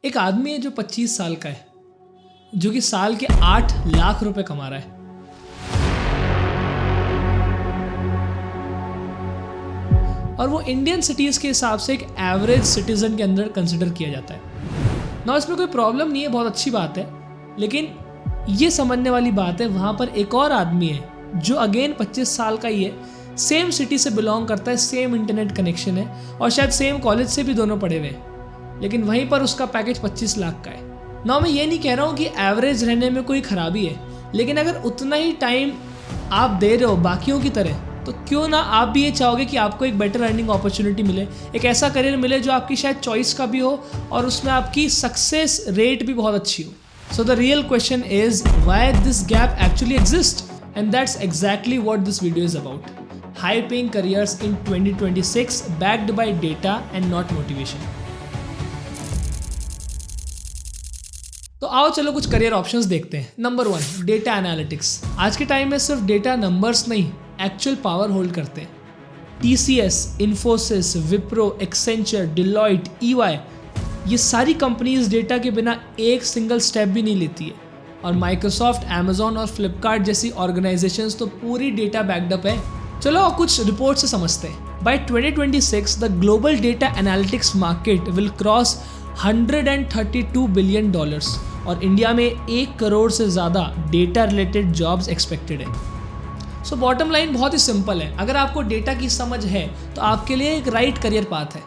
एक आदमी है जो 25 साल का है, जो कि साल के 8 लाख रुपए कमा रहा है। और वो इंडियन सिटीज़ के हिसाब से एक एवरेज सिटीजन के अंदर कंसिडर किया जाता है ना। इसमें कोई प्रॉब्लम नहीं है, बहुत अच्छी बात है। लेकिन ये समझने वाली बात है, वहाँ पर एक और आदमी है जो अगेन 25 साल का ही है, सेम सिटी से बिलोंग करता है, सेम इंटरनेट कनेक्शन है और शायद सेम कॉलेज से भी दोनों पढ़े हुए हैं, लेकिन वहीं पर उसका पैकेज 25 लाख का है ना। मैं ये नहीं कह रहा हूँ कि एवरेज रहने में कोई खराबी है, लेकिन अगर उतना ही टाइम आप दे रहे हो बाकियों की तरह, तो क्यों ना आप भी ये चाहोगे कि आपको एक बेटर अर्निंग अपॉर्चुनिटी मिले, एक ऐसा करियर मिले जो आपकी शायद चॉइस का भी हो और उसमें आपकी सक्सेस रेट भी बहुत अच्छी हो। So the real question is why this gap actually exist, and that's exactly what this video is about. High paying careers in 2026 backed by data and not motivation। तो आओ चलो कुछ करियर ऑप्शंस देखते हैं। Number 1, data analytics. आज के time में सिर्फ डेटा नंबर्स नहीं, एक्चुअल पावर होल्ड करते हैं। TCS, Infosys, Wipro, Accenture, Deloitte, EY, ये सारी कंपनीज डेटा के बिना एक सिंगल स्टेप भी नहीं लेती है। और माइक्रोसॉफ्ट, अमेजॉन और फ्लिपकार्ट जैसी ऑर्गेनाइजेशंस तो पूरी डेटा बैकअप है। चलो कुछ रिपोर्ट से समझते हैं। By 2026 the global data analytics market will cross $132 billion और इंडिया में 1 करोड़ से ज़्यादा डेटा रिलेटेड जॉब्स एक्सपेक्टेड है। सो बॉटम लाइन बहुत ही सिंपल है, अगर आपको डेटा की समझ है तो आपके लिए एक राइट करियर पाथ है।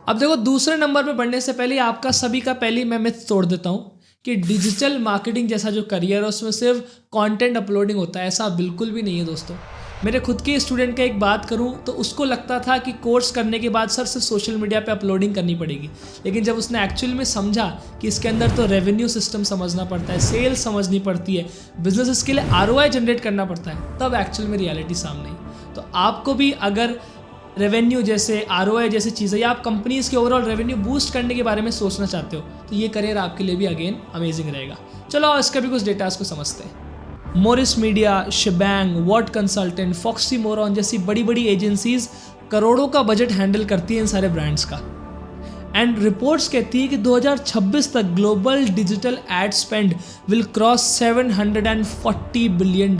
अब देखो, दूसरे नंबर पे बढ़ने से पहले आपका सभी का पहले मैं मिथ तोड़ देता हूँ कि डिजिटल मार्केटिंग जैसा जो करियर है उसमें सिर्फ कंटेंट अपलोडिंग होता है। ऐसा बिल्कुल भी नहीं है दोस्तों। मेरे खुद के स्टूडेंट का एक बात करूं तो उसको लगता था कि कोर्स करने के बाद सर सिर्फ सोशल मीडिया पे अपलोडिंग करनी पड़ेगी, लेकिन जब उसने एक्चुअल में समझा कि इसके अंदर तो रेवेन्यू सिस्टम समझना पड़ता है, सेल्स समझनी पड़ती है, बिजनेस के लिए ROI जनरेट करना पड़ता है, तब एक्चुअल में रियलिटी सामने आई। तो आपको भी अगर रेवेन्यू जैसे ROI जैसी चीज़ें या आप कंपनीज के ओवरऑल रेवेन्यू बूस्ट करने के बारे में सोचना चाहते हो तो ये करियर आपके लिए भी अगेन अमेजिंग रहेगा। चलो इसका भी कुछ डेटास को समझते हैं। मोरिस मीडिया, शिबैंग, वॉट कंसल्टेंट, फॉक्सी मोरॉन जैसी बड़ी बड़ी एजेंसीज करोड़ों का बजट हैंडल करती हैं इन सारे ब्रांड्स का। एंड रिपोर्ट्स कहती है कि 2026 तक global digital ad spend will cross $740 billion.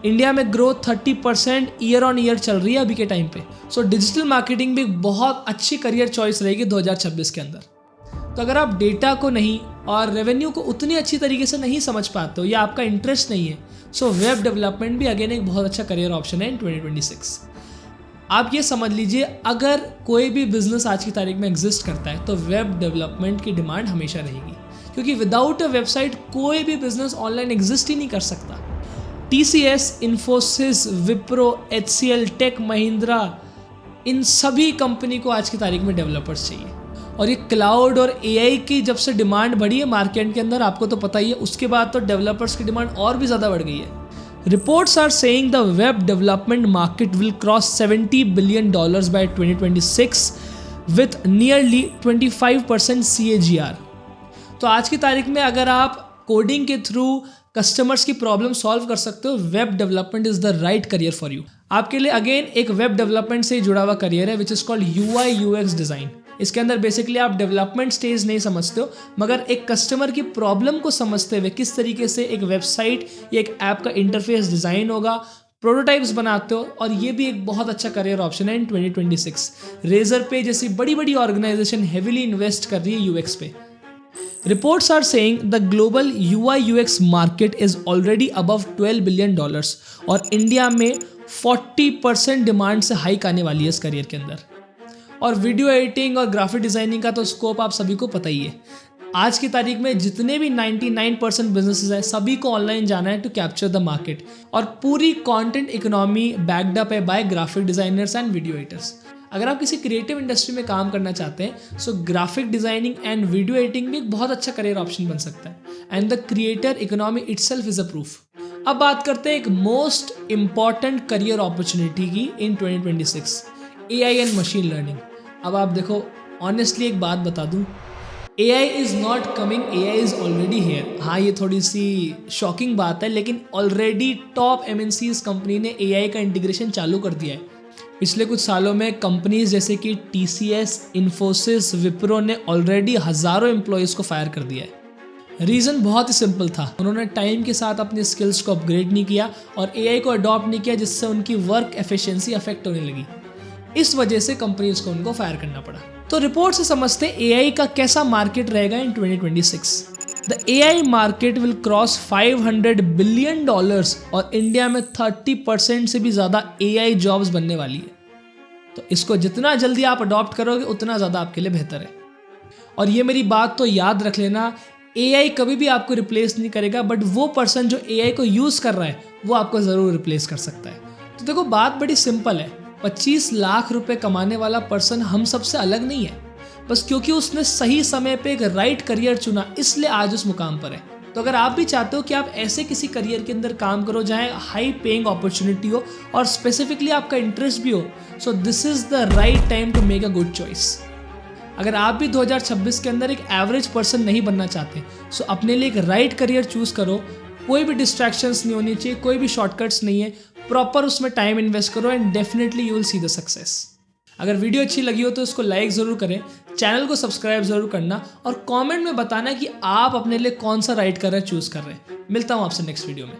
India में ग्रोथ 30% ईयर ऑन ईयर चल रही है अभी के टाइम पे। सो डिजिटल मार्केटिंग भी बहुत अच्छी करियर चॉइस रहेगी 2026 के अंदर। तो अगर आप डेटा को नहीं और रेवेन्यू को उतनी अच्छी तरीके से नहीं समझ पाते हो या आपका इंटरेस्ट नहीं है, सो वेब डेवलपमेंट भी अगेन एक बहुत अच्छा करियर ऑप्शन है इन 2026। आप ये समझ लीजिए, अगर कोई भी बिजनेस आज की तारीख में एग्जिस्ट करता है तो वेब डेवलपमेंट की डिमांड हमेशा रहेगी, क्योंकि विदाउट अ वेबसाइट कोई भी बिजनेस ऑनलाइन एग्जिस्ट ही नहीं कर सकता। TCS, Infosys, Wipro, HCL, Tech Mahindra, इन सभी कंपनी को आज की तारीख में डेवलपर्स चाहिए। और ये क्लाउड और AI की जब से डिमांड बढ़ी है मार्केट के अंदर, आपको तो पता ही है, उसके बाद तो डेवलपर्स की डिमांड और भी ज़्यादा बढ़ गई है। Reports are saying the web development market will cross $70 billion by 2026 with nearly 25% CAGR। तो आज की तारीख में अगर आप कोडिंग के थ्रू कस्टमर्स की प्रॉब्लम सॉल्व कर सकते हो, web development is the right career for you. आपके लिए अगेन एक वेब डेवलपमेंट से जुड़ा हुआ करियर है which is called UI UX design. इसके अंदर बेसिकली आप डेवलपमेंट स्टेज नहीं समझते हो, मगर एक कस्टमर की प्रॉब्लम को समझते हुए किस तरीके से एक वेबसाइट या एक ऐप का इंटरफेस डिज़ाइन होगा, प्रोटोटाइप्स बनाते हो। और ये भी एक बहुत अच्छा करियर ऑप्शन है इन 2026। रेजर पे जैसी बड़ी बड़ी ऑर्गेनाइजेशन हेविली इन्वेस्ट कर रही है UX पे। Reports are saying the global UI UX market is already above $12 billion और इंडिया में 40% डिमांड से हाइक आने वाली है इस करियर के अंदर। और वीडियो एडिटिंग और ग्राफिक डिज़ाइनिंग का तो स्कोप आप सभी को पता ही है। आज की तारीख में जितने भी 99% बिजनेसेस हैं, सभी को ऑनलाइन जाना है टू कैप्चर द मार्केट। और पूरी कंटेंट इकोनॉमी बैक्ड अप है by graphic designers and video editors. अगर आप किसी क्रिएटिव इंडस्ट्री में काम करना चाहते हैं, so graphic designing and video editing भी एक बहुत अच्छा करियर ऑप्शन बन सकता है। And the creator economy itself is a proof. अब बात करते हैं एक मोस्ट इंपॉर्टेंट करियर अपॉर्चुनिटी की इन 2026, AI एंड मशीन लर्निंग। अब आप देखो, ऑनेस्टली एक बात बता दूं, AI is not coming, AI is already hair. हाँ, ये थोड़ी सी शॉकिंग बात है, लेकिन ऑलरेडी टॉप MNCs कंपनी ने AI का इंटीग्रेशन चालू कर दिया है। पिछले कुछ सालों में कंपनीज जैसे कि TCS, इन्फोसिस, विप्रो ने ऑलरेडी हज़ारों एम्प्लॉयज़ को फायर कर दिया है। रीज़न बहुत ही सिंपल था, उन्होंने टाइम के साथ अपनी स्किल्स को अपग्रेड नहीं किया और AI को अडॉप्ट नहीं किया, जिससे उनकी वर्क एफिशिएंसी अफेक्ट होने लगी। इस वजह से कंपनीज को उनको फायर करना पड़ा। तो रिपोर्ट से समझते हैं AI का कैसा मार्केट रहेगा इन 2026। The AI market will cross $500 billion और इंडिया में 30% से भी ज़्यादा AI जॉब्स बनने वाली है। तो इसको जितना जल्दी आप अडॉप्ट करोगे उतना ज़्यादा आपके लिए बेहतर है। और ये मेरी बात तो याद रख लेना, AI कभी भी आपको रिप्लेस नहीं करेगा, बट वो पर्सन जो AI को यूज़ कर रहा है वो आपको ज़रूर रिप्लेस कर सकता है। तो देखो बात बड़ी सिंपल है, 25 लाख रुपए कमाने वाला पर्सन हम सबसे अलग नहीं है, बस क्योंकि उसने सही समय पे एक राइट करियर चुना इसलिए आज उस मुकाम पर है। तो अगर आप भी चाहते हो कि आप ऐसे किसी करियर के अंदर काम करो जहाँ हाई पेइंग अपॉर्चुनिटी हो और स्पेसिफिकली आपका इंटरेस्ट भी हो, so this is the right time to make a good choice. अगर आप भी 2026 के अंदर एक एवरेज पर्सन नहीं बनना चाहते, सो अपने लिए एक राइट करियर चूज़ करो। कोई भी डिस्ट्रैक्शंस नहीं होनी चाहिए, कोई भी शॉर्टकट्स नहीं है, प्रॉपर उसमें टाइम इन्वेस्ट करो and definitely you will see the success. अगर वीडियो अच्छी लगी हो तो इसको लाइक ज़रूर करें, चैनल को सब्सक्राइब ज़रूर करना और कमेंट में बताना कि आप अपने लिए कौन सा राइट करियर चूज़ कर रहे हैं। मिलता हूँ आपसे नेक्स्ट वीडियो में।